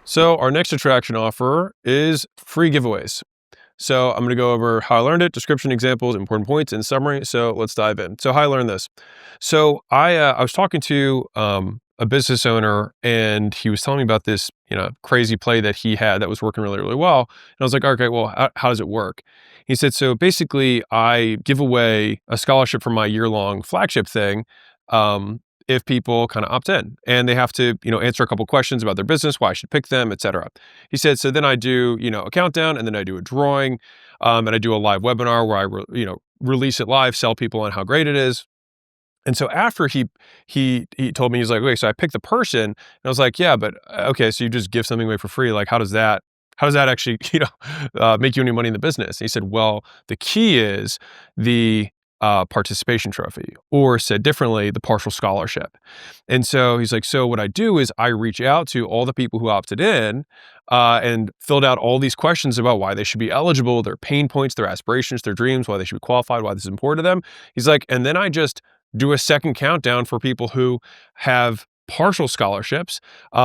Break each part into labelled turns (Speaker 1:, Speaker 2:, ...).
Speaker 1: So our next attraction offer is free giveaways. So I'm going to go over how I learned it, description, examples, important points, and summary. So let's dive in. So how I learned this. So I was talking to a business owner, and he was telling me about this crazy play that he had that was working really really well. And I was like, okay, well, how does it work? He said, so basically, I give away a scholarship from my year-long flagship thing. If people kind of opt in, and they have to, answer a couple questions about their business, why I should pick them, et cetera. He said, so then I do, a countdown, and then I do a drawing, and I do a live webinar where release it live, sell people on how great it is. And so after he told me, he's like, okay, so I picked the person, and I was like, yeah, but okay, so you just give something away for free. Like, how does that actually, make you any money in the business? And he said, well, the key is the participation trophy, or said differently, the partial scholarship. And so he's like, so what I do is I reach out to all the people who opted in and filled out all these questions about why they should be eligible, their pain points, their aspirations, their dreams, why they should be qualified, why this is important to them. He's like, and then I just do a second countdown for people who have partial scholarships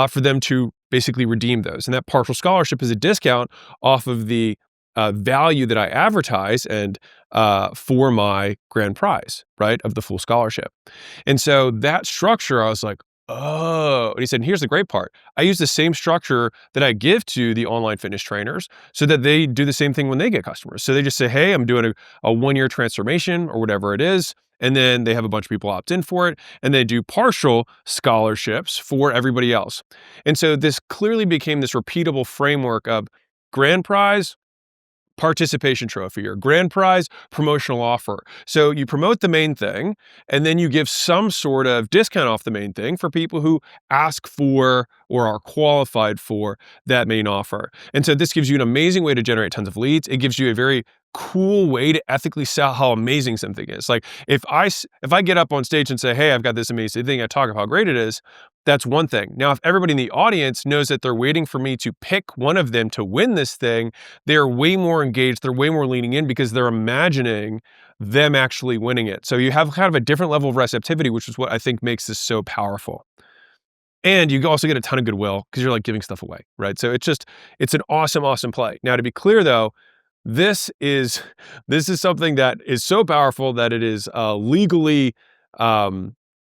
Speaker 1: for them to basically redeem those. And that partial scholarship is a discount off of the value that I advertise and for my grand prize, right, of the full scholarship. And so that structure, I was like, oh, and he said, and here's the great part. I use the same structure that I give to the online fitness trainers so that they do the same thing when they get customers. So they just say, hey, I'm doing a 1-year transformation or whatever it is. And then they have a bunch of people opt in for it, and they do partial scholarships for everybody else. And so this clearly became this repeatable framework of grand prize, participation trophy, or grand prize, promotional offer. So you promote the main thing, and then you give some sort of discount off the main thing for people who ask for or are qualified for that main offer. And so this gives you an amazing way to generate tons of leads. It gives you a very cool way to ethically sell how amazing something is. Like if I get up on stage and say, hey, I've got this amazing thing, I talk about how great it is, that's one thing. Now, if everybody in the audience knows that they're waiting for me to pick one of them to win this thing, they're way more engaged, they're way more leaning in because they're imagining them actually winning it. So you have kind of a different level of receptivity, which is what I think makes this so powerful. And you also get a ton of goodwill because you're like giving stuff away, right? So it's an awesome, awesome play. Now, to be clear though, this is something that is so powerful that it is legally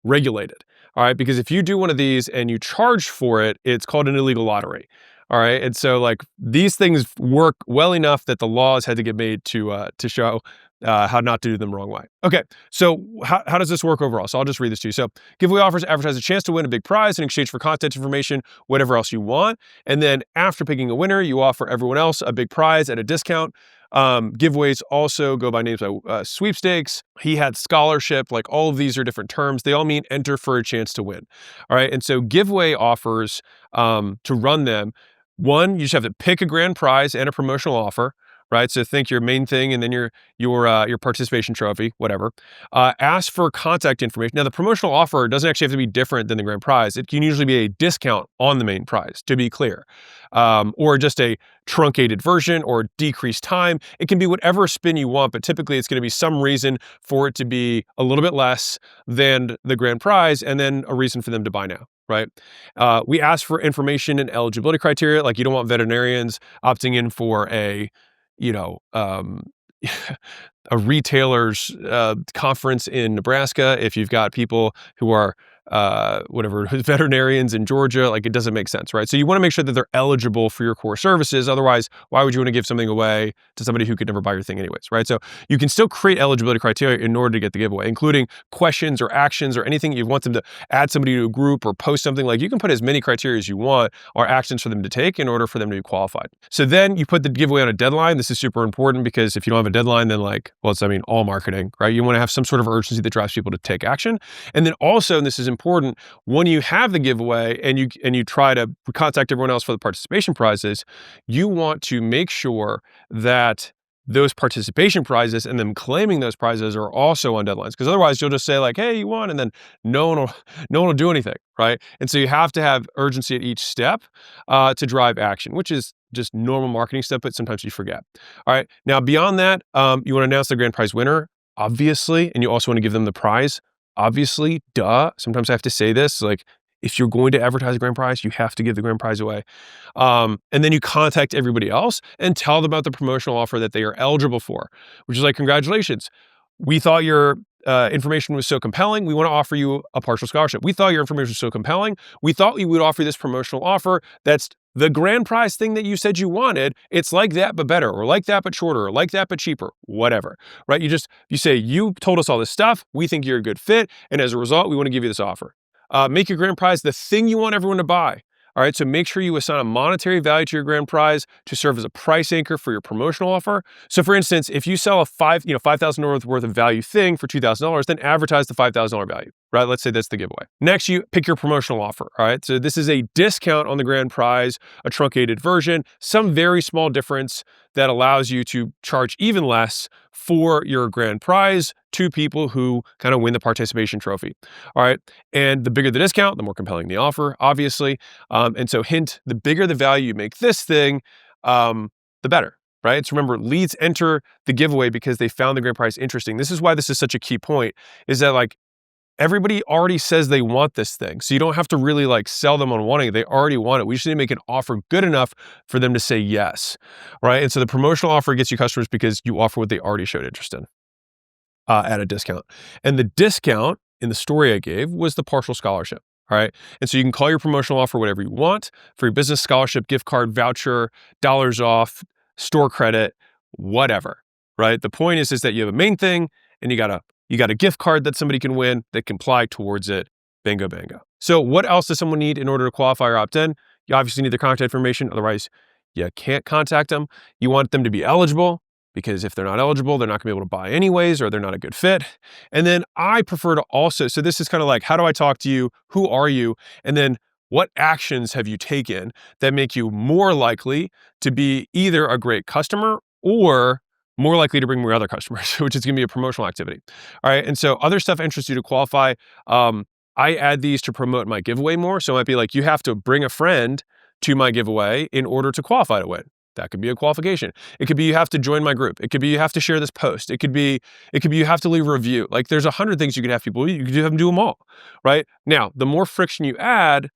Speaker 1: regulated. All right, because if you do one of these and you charge for it, it's called an illegal lottery. All right, and so like these things work well enough that the laws had to get made to show how not to do them the wrong way. Okay, so how does this work overall? So I'll just read this to you. So giveaway offers advertise a chance to win a big prize in exchange for content information, whatever else you want. And then after picking a winner, you offer everyone else a big prize at a discount. Giveaways also go by names like sweepstakes. He had scholarship. Like all of these are different terms. They all mean enter for a chance to win. All right, and so giveaway offers to run them. One, you just have to pick a grand prize and a promotional offer, right? So think your main thing and then your participation trophy, whatever. Ask for contact information. Now, the promotional offer doesn't actually have to be different than the grand prize. It can usually be a discount on the main prize, to be clear, or just a truncated version or decreased time. It can be whatever spin you want, but typically it's going to be some reason for it to be a little bit less than the grand prize, and then a reason for them to buy now. Right. We ask for information and eligibility criteria. Like you don't want veterinarians opting in for a a retailer's conference in Nebraska. If you've got people who are veterinarians in Georgia, like it doesn't make sense, right? So you want to make sure that they're eligible for your core services. Otherwise, why would you want to give something away to somebody who could never buy your thing anyways, right? So you can still create eligibility criteria in order to get the giveaway, including questions or actions or anything you want them to add somebody to a group or post something. Like you can put as many criteria as you want or actions for them to take in order for them to be qualified. So then you put the giveaway on a deadline. This is super important because if you don't have a deadline, then all marketing, right? You want to have some sort of urgency that drives people to take action. And then also, and this is important, when you have the giveaway and you try to contact everyone else for the participation prizes, you want to make sure that those participation prizes and them claiming those prizes are also on deadlines. Because otherwise you'll just say like, hey, you won, and then no one will do anything, right? And so you have to have urgency at each step to drive action, which is just normal marketing stuff, but sometimes you forget. All right. Now, beyond that, you want to announce the grand prize winner, obviously, and you also want to give them the prize. Obviously, duh. Sometimes I have to say this, like if you're going to advertise a grand prize, you have to give the grand prize away. And then you contact everybody else and tell them about the promotional offer that they are eligible for, which is like, congratulations. We thought your information was so compelling. We want to offer you a partial scholarship. We thought your information was so compelling. We thought we would offer you this promotional offer. That's the grand prize thing that you said you wanted. It's like that, but better, or like that, but shorter, or like that, but cheaper, whatever, right? You say, you told us all this stuff. We think you're a good fit. And as a result, we want to give you this offer. Make your grand prize the thing you want everyone to buy. All right, so make sure you assign a monetary value to your grand prize to serve as a price anchor for your promotional offer. So for instance, if you sell a $5,000 worth of value thing for $2,000, then advertise the $5,000 value, right? Let's say that's the giveaway. Next, you pick your promotional offer, all right? So this is a discount on the grand prize, a truncated version, some very small difference that allows you to charge even less for your grand prize to people who kind of win the participation trophy. All right. And the bigger the discount, the more compelling the offer, obviously. And so hint, the bigger the value you make this thing, the better, right? So remember, leads enter the giveaway because they found the grand prize interesting. This is why this is such a key point, is that like everybody already says they want this thing. So you don't have to really like sell them on wanting it. They already want it. We just need to make an offer good enough for them to say yes, right? And so the promotional offer gets you customers because you offer what they already showed interest in at a discount. And the discount in the story I gave was the partial scholarship, all right? And so you can call your promotional offer whatever you want for your business scholarship, gift card, voucher, dollars off, store credit, whatever, right? The point is that you have a main thing and you got a gift card that somebody can win that can apply towards it. Bingo, bango. So what else does someone need in order to qualify or opt in? You obviously need their contact information. Otherwise, you can't contact them. You want them to be eligible, because if they're not eligible, they're not gonna be able to buy anyways, or they're not a good fit. And then I prefer to also, so this is kind of like, how do I talk to you? Who are you? And then what actions have you taken that make you more likely to be either a great customer or more likely to bring more other customers, which is gonna be a promotional activity. All right, and so other stuff interests you to qualify. I add these to promote my giveaway more. So it might be like, you have to bring a friend to my giveaway in order to qualify to win. That could be a qualification. It could be you have to join my group. It could be you have to share this post. It could be you have to leave a review. Like there's 100 things you could have people do. You could have them do them all, right? Now, the more friction you add,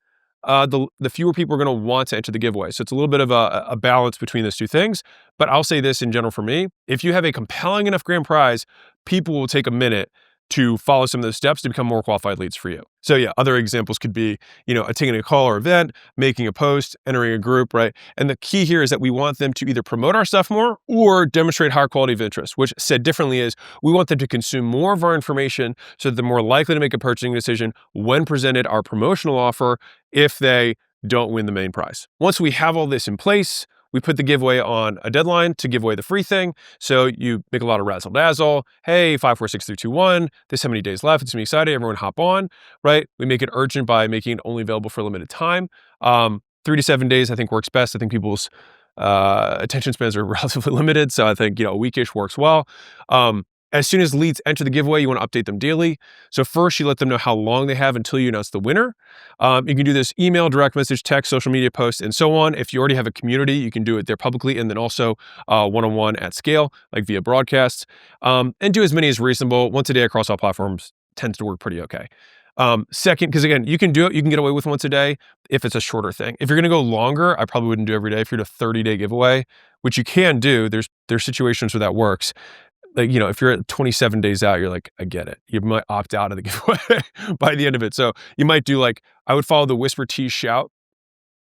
Speaker 1: the fewer people are going to want to enter the giveaway. So it's a little bit of a balance between those two things. But I'll say this in general for me, if you have a compelling enough grand prize, people will take a minute to follow some of those steps to become more qualified leads for you. So yeah, other examples could be, attending a call or event, making a post, entering a group, right? And the key here is that we want them to either promote our stuff more or demonstrate higher quality of interest, which said differently is we want them to consume more of our information so that they're more likely to make a purchasing decision when presented our promotional offer if they don't win the main prize. Once we have all this in place, we put the giveaway on a deadline to give away the free thing. So you make a lot of razzle dazzle. Hey, 5, 4, 6, 3, 2, 1. There's how many days left. It's gonna be exciting. Everyone hop on, right? We make it urgent by making it only available for a limited time. 3 to 7 days, I think works best. I think people's attention spans are relatively limited. So I think, a weekish works well. As soon as leads enter the giveaway, you want to update them daily. So first, you let them know how long they have until you announce the winner. You can do this email, direct message, text, social media posts, and so on. If you already have a community, you can do it there publicly, and then also one-on-one at scale, like via broadcasts. And do as many as reasonable. Once a day across all platforms tends to work pretty okay. Second, because again, you can do it, you can get away with once a day if it's a shorter thing. If you're going to go longer, I probably wouldn't do every day. If you're at a 30-day giveaway, which you can do, there's situations where that works. Like, if you're at 27 days out, you're like, I get it. You might opt out of the giveaway by the end of it. So you might do I would follow the whisper, tease, shout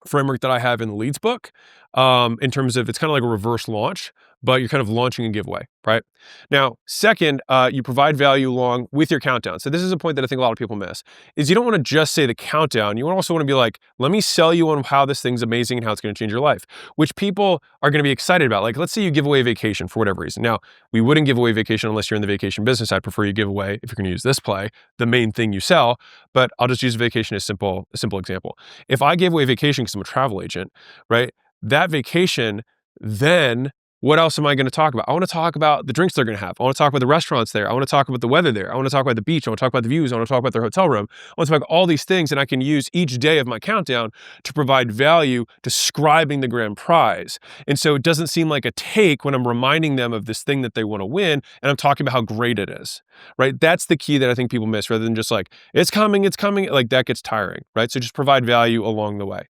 Speaker 1: framework that I have in the leads book, in terms of it's kind of like a reverse launch, but you're kind of launching a giveaway, right? Now, second, you provide value along with your countdown. So this is a point that I think a lot of people miss, is you don't want to just say the countdown. You also want to be like, let me sell you on how this thing's amazing and how it's going to change your life, which people are going to be excited about. Like, let's say you give away a vacation for whatever reason. Now, we wouldn't give away vacation unless you're in the vacation business. I'd prefer you give away, if you're going to use this play, the main thing you sell, but I'll just use vacation as a simple example. If I gave away vacation because I'm a travel agent, right? That vacation then What else am I going to talk about? I want to talk about the drinks they're going to have. I want to talk about the restaurants there. I want to talk about the weather there. I want to talk about the beach. I want to talk about the views. I want to talk about their hotel room. I want to talk about all these things, and I can use each day of my countdown to provide value describing the grand prize. And so it doesn't seem like a take when I'm reminding them of this thing that they want to win, and I'm talking about how great it is, right? That's the key that I think people miss, rather than just like, it's coming, like that gets tiring, right? So just provide value along the way.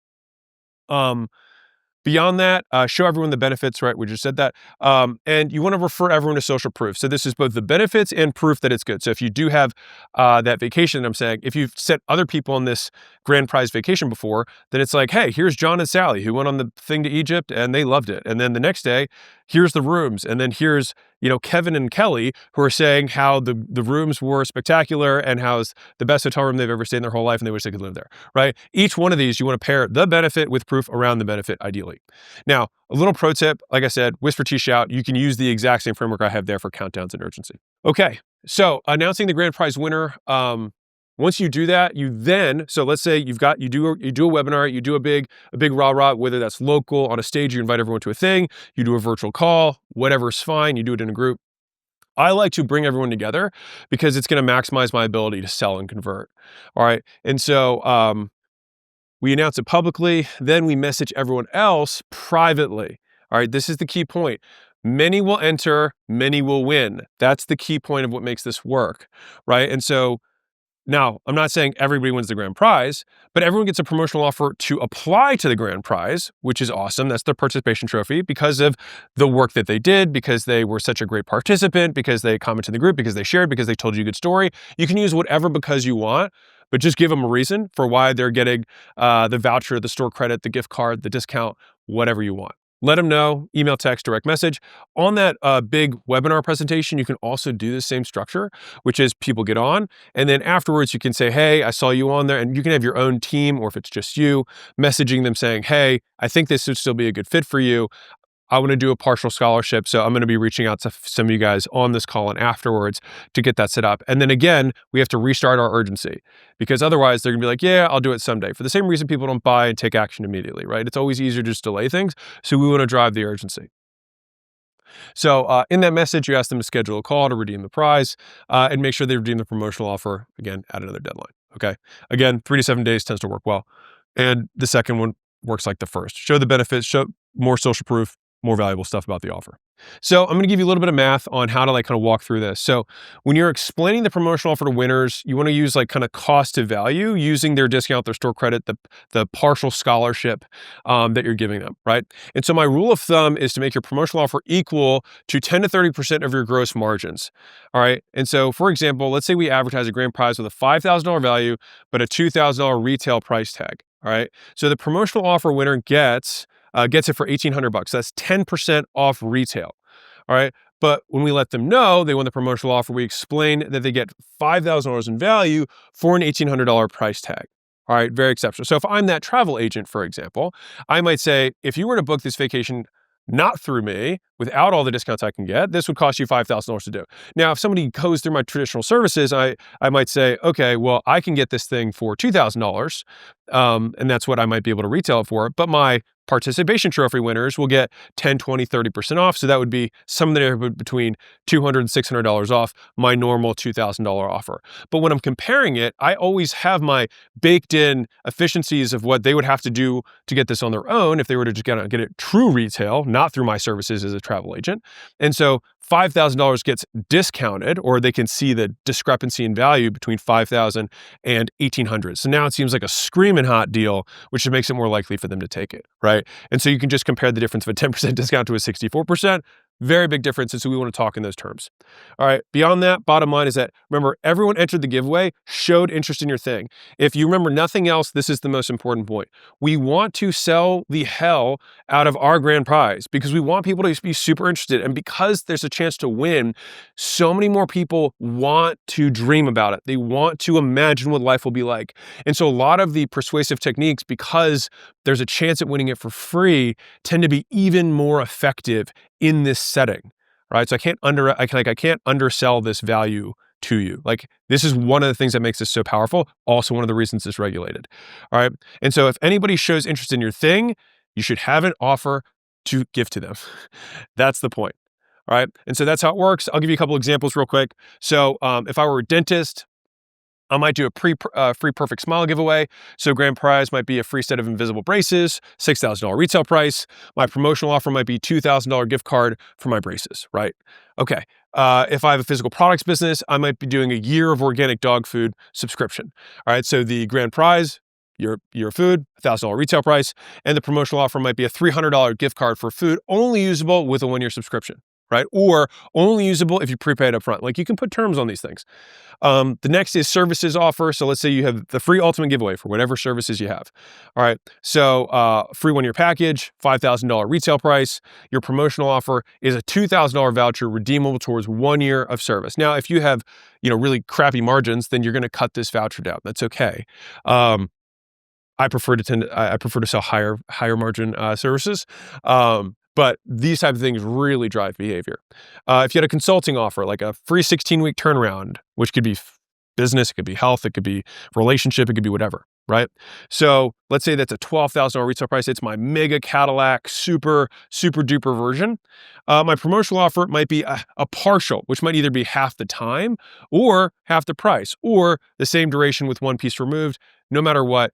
Speaker 1: Beyond that, show everyone the benefits, right? We just said that. And you want to refer everyone to social proof. So this is both the benefits and proof that it's good. So if you do have that vacation that I'm saying, if you've sent other people on this grand prize vacation before, then it's like, hey, here's John and Sally who went on the thing to Egypt and they loved it. And then the next day, here's the rooms. And then here's, Kevin and Kelly who are saying how the rooms were spectacular and how it's the best hotel room they've ever stayed in their whole life and they wish they could live there, right? Each one of these, you want to pair the benefit with proof around the benefit, ideally. Now, a little pro tip, like I said, whisper, tea, shout, you can use the exact same framework I have there for countdowns and urgency. Okay, so announcing the grand prize winner, once you do that, so let's say you do a webinar, you do a big rah-rah, whether that's local, on a stage, you invite everyone to a thing, you do a virtual call, whatever's fine, you do it in a group. I like to bring everyone together because it's going to maximize my ability to sell and convert. All right. And so we announce it publicly, then we message everyone else privately. All right. This is the key point. Many will enter, many will win. That's the key point of what makes this work. Right. And so now, I'm not saying everybody wins the grand prize, but everyone gets a promotional offer to apply to the grand prize, which is awesome. That's their participation trophy because of the work that they did, because they were such a great participant, because they commented in the group, because they shared, because they told you a good story. You can use whatever because you want, but just give them a reason for why they're getting the voucher, the store credit, the gift card, the discount, whatever you want. Let them know, email, text, direct message. On that big webinar presentation, you can also do the same structure, which is people get on, and then afterwards you can say, hey, I saw you on there, and you can have your own team, or if it's just you, messaging them saying, hey, I think this would still be a good fit for you. I want to do a partial scholarship, so I'm going to be reaching out to some of you guys on this call and afterwards to get that set up. And then again, we have to restart our urgency because otherwise they're going to be like, yeah, I'll do it someday. For the same reason people don't buy and take action immediately, right? It's always easier to just delay things. So we want to drive the urgency. So in that message, you ask them to schedule a call to redeem the prize and make sure they redeem the promotional offer, again, at another deadline, okay? Again, 3 to 7 days tends to work well. And the second one works like the first. Show the benefits, show more social proof, more valuable stuff about the offer. So I'm going to give you a little bit of math on how to kind of walk through this. So when you're explaining the promotional offer to winners, you want to use kind of cost to value using their discount, their store credit, the partial scholarship that you're giving them, right? And so my rule of thumb is to make your promotional offer equal to 10 to 30% of your gross margins, all right? And so for example, let's say we advertise a grand prize with a $5,000 value, but a $2,000 retail price tag, all right? So the promotional offer winner gets it for $1,800. That's 10% off retail. All right. But when we let them know they won the promotional offer, we explain that they get $5,000 in value for an $1,800 price tag. All right. Very exceptional. So if I'm that travel agent, for example, I might say, if you were to book this vacation not through me, without all the discounts I can get, this would cost you $5,000 to do. Now, if somebody goes through my traditional services, I might say, okay, well, I can get this thing for $2,000, and that's what I might be able to retail it for. But my participation trophy winners will get 10, 20, 30% off. So that would be somewhere between $200 and $600 off my normal $2,000 offer. But when I'm comparing it, I always have my baked in efficiencies of what they would have to do to get this on their own if they were to just get it true retail, not through my services as a travel agent. And so $5,000 gets discounted, or they can see the discrepancy in value between $5,000 and $1,800. So now it seems like a screaming hot deal, which makes it more likely for them to take it, right? And so you can just compare the difference of a 10% discount to a 64%. Very big difference, and so we want to talk in those terms. All right, beyond that, bottom line is that, remember, everyone entered the giveaway, showed interest in your thing. If you remember nothing else, this is the most important point. We want to sell the hell out of our grand prize because we want people to be super interested, and because there's a chance to win, so many more people want to dream about it. They want to imagine what life will be like. And so a lot of the persuasive techniques, because there's a chance at winning it for free, tend to be even more effective in this setting, right? So I can't undersell this value to you. This is one of the things that makes this so powerful. Also one of the reasons it's regulated. All right. And so if anybody shows interest in your thing, you should have an offer to give to them. That's the point. All right. And so that's how it works. I'll give you a couple examples real quick. So if I were a dentist, I might do a free perfect smile giveaway. So grand prize might be a free set of invisible braces, $6,000 retail price. My promotional offer might be $2,000 gift card for my braces, right? Okay. If I have a physical products business, I might be doing a year of organic dog food subscription. All right. So the grand prize, your food, $1,000 retail price, and the promotional offer might be a $300 gift card for food only usable with a 1-year subscription, right? Or only usable if you prepay it up front. Like, you can put terms on these things. The next is services offer. So let's say you have the free ultimate giveaway for whatever services you have. All right. So free 1-year package, $5,000 retail price. Your promotional offer is a $2,000 voucher redeemable towards 1 year of service. Now, if you have, really crappy margins, then you're going to cut this voucher down. That's okay. I prefer to sell higher margin services. But these type of things really drive behavior. If you had a consulting offer, like a free 16-week turnaround, which could be business, it could be health, it could be relationship, it could be whatever, right? So let's say that's a $12,000 retail price. It's my mega Cadillac, super duper version. My promotional offer might be a partial, which might either be half the time or half the price or the same duration with one piece removed. No matter what,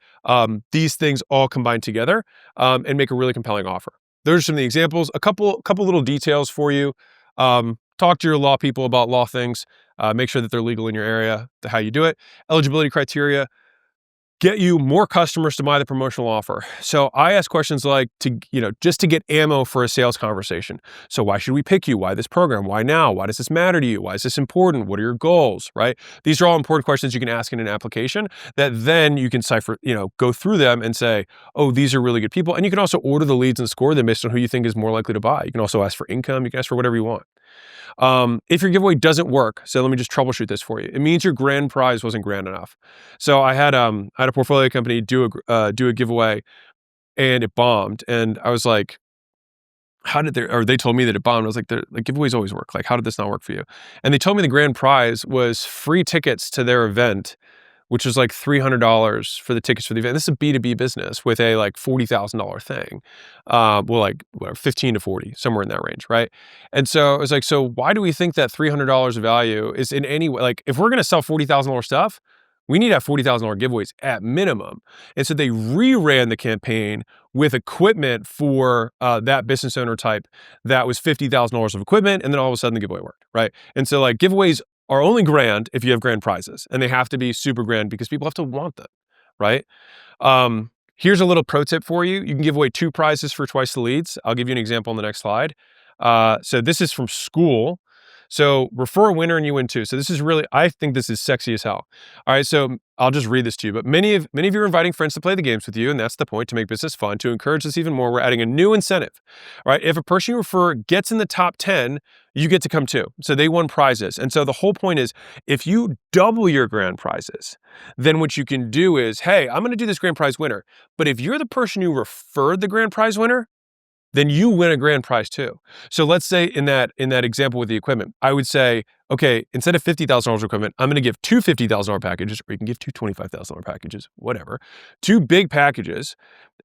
Speaker 1: these things all combine together and make a really compelling offer. Those are some of the examples. A couple little details for you. Talk to your law people about law things. Make sure that they're legal in your area, how you do it. Eligibility criteria. Get you more customers to buy the promotional offer. So I ask questions like, just to get ammo for a sales conversation. So why should we pick you? Why this program? Why now? Why does this matter to you? Why is this important? What are your goals, right? These are all important questions you can ask in an application that then you can cipher, go through them and say, oh, these are really good people. And you can also order the leads and score them based on who you think is more likely to buy. You can also ask for income. You can ask for whatever you want. If your giveaway doesn't work, so let me just troubleshoot this for you. It means your grand prize wasn't grand enough. So I had a portfolio company do a giveaway, and it bombed. And I was like, they told me that it bombed. I was like, the giveaways always work. Like, how did this not work for you? And they told me the grand prize was free tickets to their event, which was like $300 for the tickets for the event. This is a B2B business with a like $40,000 thing. Like 15 to 40, somewhere in that range, right? And so I was like, so why do we think that $300 of value is in any way, like, if we're going to sell $40,000 stuff, we need to have $40,000 giveaways at minimum. And so they reran the campaign with equipment for that business owner type that was $50,000 of equipment. And then all of a sudden the giveaway worked, right? And so like giveaways are only grand if you have grand prizes, and they have to be super grand because people have to want them, right? Here's a little pro tip for you. You can give away 2 prizes for twice the leads. I'll give you an example on the next slide. So this is from school. So refer a winner and you win 2. So this is really, I think this is sexy as hell. All right, so I'll just read this to you. But many of you are inviting friends to play the games with you, and that's the point, to make business fun. To encourage this even more, we're adding a new incentive. All right, if a person you refer gets in the top 10, you get to come too. So they won prizes. And so the whole point is, if you double your grand prizes, then what you can do is, hey, I'm going to do this grand prize winner. But if you're the person who referred the grand prize winner, then you win a grand prize too. So let's say in that example with the equipment, I would say, okay, instead of $50,000 of equipment, I'm going to give 2 $50,000 packages, or you can give 2 $25,000 packages, whatever, 2 big packages.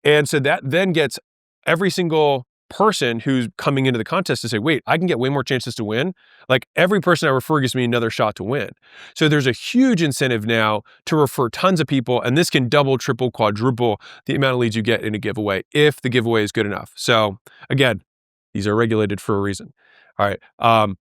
Speaker 1: And so that then gets every single person who's coming into the contest to say, wait, I can get way more chances to win. Like, every person I refer gives me another shot to win. So there's a huge incentive now to refer tons of people, and this can double, triple, quadruple the amount of leads you get in a giveaway if the giveaway is good enough. So again, these are regulated for a reason. All right.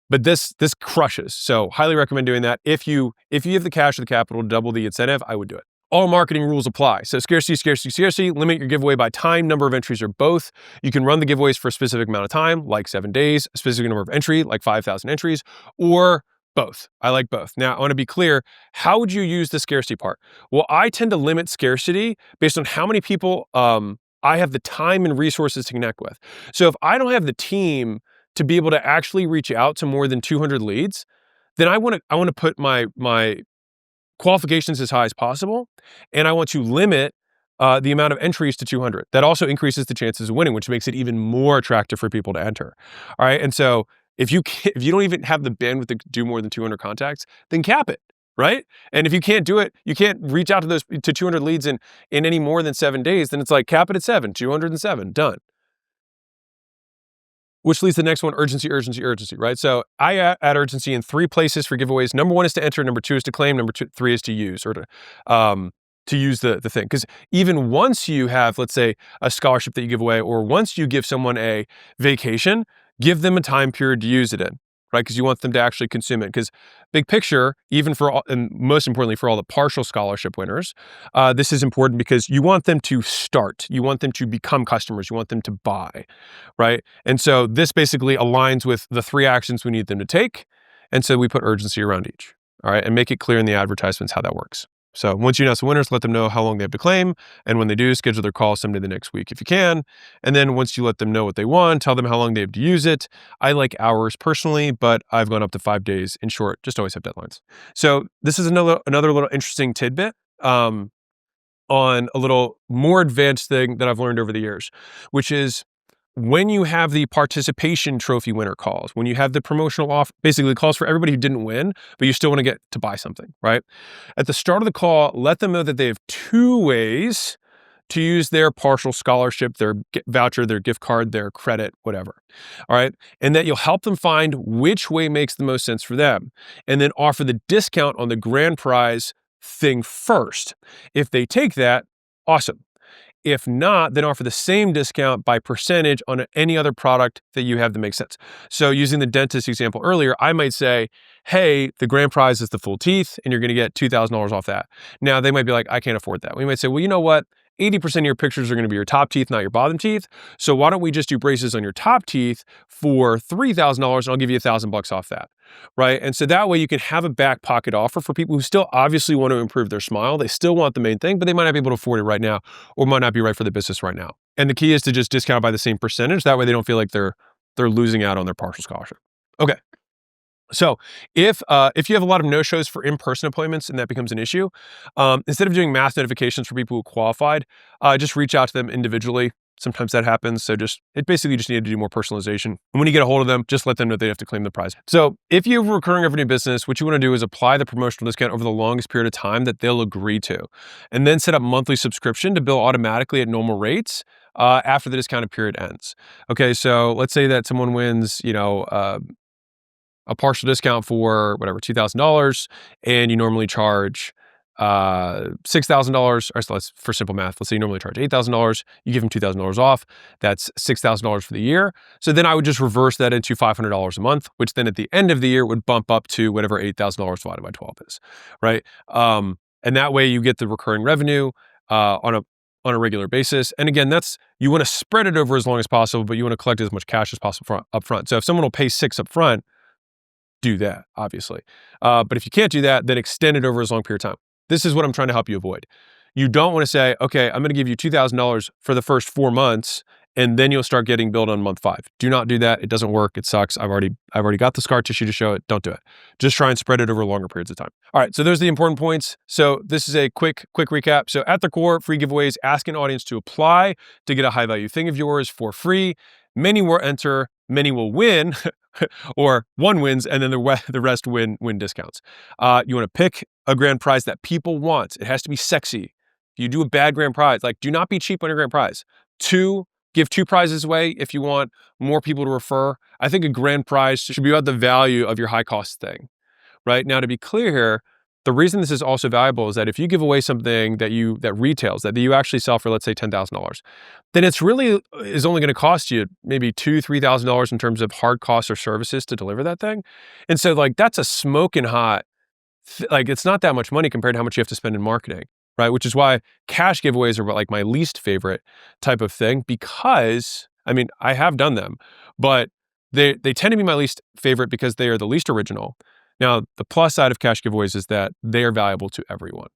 Speaker 1: But this crushes. So highly recommend doing that. If you have the cash or the capital to double the incentive, I would do it. All marketing rules apply. So scarcity. Limit your giveaway by time, number of entries, or both. You can run the giveaways for a specific amount of time, like 7 days, a specific number of entry, like 5,000 entries, or both. I like both. Now, I want to be clear. How would you use the scarcity part? Well, I tend to limit scarcity based on how many people I have the time and resources to connect with. So if I don't have the team to be able to actually reach out to more than 200 leads, then I want to put my qualifications as high as possible, and I want to limit the amount of entries to 200. That also increases the chances of winning, which makes it even more attractive for people to enter. All right, and so if you don't even have the bandwidth to do more than 200 contacts, then cap it, right? And if you can't do it, you can't reach out to 200 leads in any more than 7 days, then it's like cap it at 7, 207, done. which leads to the next one, urgency, urgency, urgency, right? So I add urgency in 3 places for giveaways. Number 1 is to enter, number 2 is to claim, number 3 is to use, or to use the thing. Because even once you have, let's say, a scholarship that you give away, or once you give someone a vacation, give them a time period to use it in, right? Because you want them to actually consume it. Because big picture, even for all, and most importantly for all the partial scholarship winners, this is important because you want them to start, you want them to become customers, you want them to buy, right? And so this basically aligns with the 3 actions we need them to take. And so we put urgency around each, all right? And make it clear in the advertisements how that works. So once you announce the winners, let them know how long they have to claim. And when they do, schedule their call someday the next week if you can. And then once you let them know what they want, tell them how long they have to use it. I like hours personally, but I've gone up to 5 days. In short, just always have deadlines. So this is another little interesting tidbit on a little more advanced thing that I've learned over the years, which is when you have the participation trophy winner calls, when you have the promotional offer, basically calls for everybody who didn't win, but you still want to get to buy something, right? At the start of the call, let them know that they have 2 ways to use their partial scholarship, their voucher, their gift card, their credit, whatever. All right. And that you'll help them find which way makes the most sense for them. And then offer the discount on the grand prize thing first. If they take that, awesome. If not, then offer the same discount by percentage on any other product that you have that makes sense. So using the dentist example earlier, I might say, hey, the grand prize is the full teeth and you're going to get $2,000 off that. Now they might be like, I can't afford that. We might say, well, you know what? 80% of your pictures are going to be your top teeth, not your bottom teeth. So why don't we just do braces on your top teeth for $3,000 and I'll give you $1,000 off that, right? And so that way you can have a back pocket offer for people who still obviously want to improve their smile. They still want the main thing, but they might not be able to afford it right now or might not be right for the business right now. And the key is to just discount by the same percentage. That way they don't feel like they're losing out on their partial scholarship. Okay. So if you have a lot of no-shows for in-person appointments and that becomes an issue, instead of doing mass notifications for people who qualified, just reach out to them individually. Sometimes that happens. So it basically just needed to do more personalization. And when you get a hold of them, just let them know they have to claim the prize. So if you have a recurring revenue business, what you want to do is apply the promotional discount over the longest period of time that they'll agree to, and then set up monthly subscription to bill automatically at normal rates after the discounted period ends. Okay, so let's say that someone wins, a partial discount for whatever, $2,000, and you normally charge $6,000, or so let's, for simple math, let's say you normally charge $8,000, you give them $2,000 off, that's $6,000 for the year. So then I would just reverse that into $500 a month, which then at the end of the year would bump up to whatever $8,000 divided by 12 is, right? And that way you get the recurring revenue on a regular basis. And again, you want to spread it over as long as possible, but you want to collect as much cash as possible up front. So if someone will pay $6,000 up front, do that, obviously. But if you can't do that, then extend it over as long period of time. This is what I'm trying to help you avoid. You don't want to say, okay, I'm going to give you $2,000 for the first 4 months, and then you'll start getting billed on month 5. Do not do that. It doesn't work. It sucks. I've already got the scar tissue to show it. Don't do it. Just try and spread it over longer periods of time. All right, so those are the important points. So this is a quick recap. So at the core, free giveaways, ask an audience to apply to get a high value thing of yours for free. Many will enter, many will win, or one wins, and then the rest win discounts. You want to pick a grand prize that people want. It has to be sexy. If you do a bad grand prize, do not be cheap on your grand prize. 2, give 2 prizes away if you want more people to refer. I think a grand prize should be about the value of your high cost thing, right? Now, to be clear here, the reason this is also valuable is that if you give away something that retails, that you actually sell for, let's say, $10,000, then it's really is only going to cost you maybe $2,000-$3,000 in terms of hard costs or services to deliver that thing. And so that's a smoking hot, it's not that much money compared to how much you have to spend in marketing, right? Which is why cash giveaways are my least favorite type of thing, because I have done them, but they tend to be my least favorite because they are the least original. Now, the plus side of cash giveaways is that they are valuable to everyone,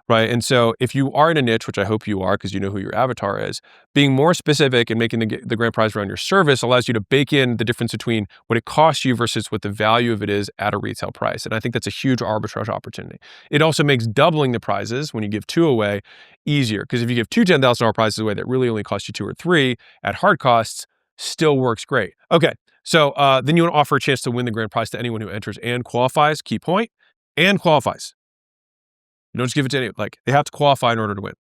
Speaker 1: right? And so if you are in a niche, which I hope you are because you know who your avatar is, being more specific and making the grand prize around your service allows you to bake in the difference between what it costs you versus what the value of it is at a retail price. And I think that's a huge arbitrage opportunity. It also makes doubling the prizes when you give 2 away easier, because if you give 2 $10,000 prizes away that really only cost you 2 or 3 at hard costs, still works great. Okay. So then you want to offer a chance to win the grand prize to anyone who enters and qualifies. Key point, and qualifies. You don't just give it to any, like, they have to qualify in order to win.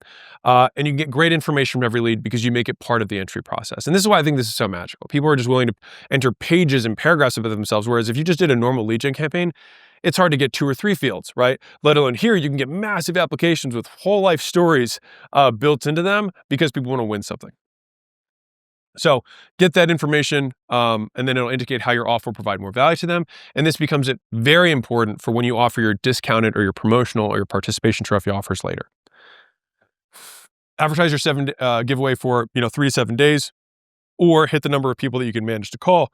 Speaker 1: And you can get great information from every lead because you make it part of the entry process. And this is why I think this is so magical. People are just willing to enter pages and paragraphs of it themselves. Whereas if you just did a normal lead gen campaign, it's hard to get 2 or 3 fields, right? Let alone here, you can get massive applications with whole life stories built into them because people want to win something. So get that information, and then it'll indicate how your offer will provide more value to them. And this becomes very important for when you offer your discounted or your promotional or your participation trophy offers later. Advertise your giveaway for 3 to 7 days, or hit the number of people that you can manage to call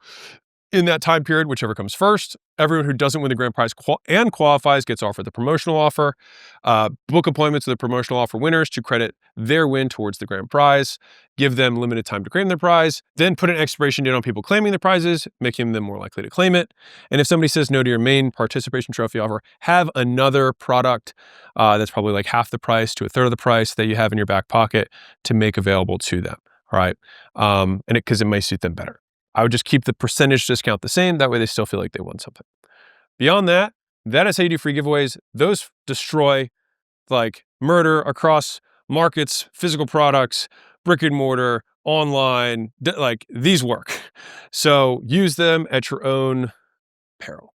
Speaker 1: in that time period, whichever comes first. Everyone who doesn't win the grand prize and qualifies gets offered the promotional offer. Book appointments with the promotional offer winners to credit their win towards the grand prize. Give them limited time to claim their prize. Then put an expiration date on people claiming their prizes, making them more likely to claim it. And if somebody says no to your main participation trophy offer, have another product that's probably like half the price to a third of the price that you have in your back pocket to make available to them. All right. And because it may suit them better. I would just keep the percentage discount the same. That way they still feel like they won something. Beyond that, that is how you do free giveaways. Those destroy like murder across markets, physical products, brick and mortar, online, like these work. So use them at your own peril.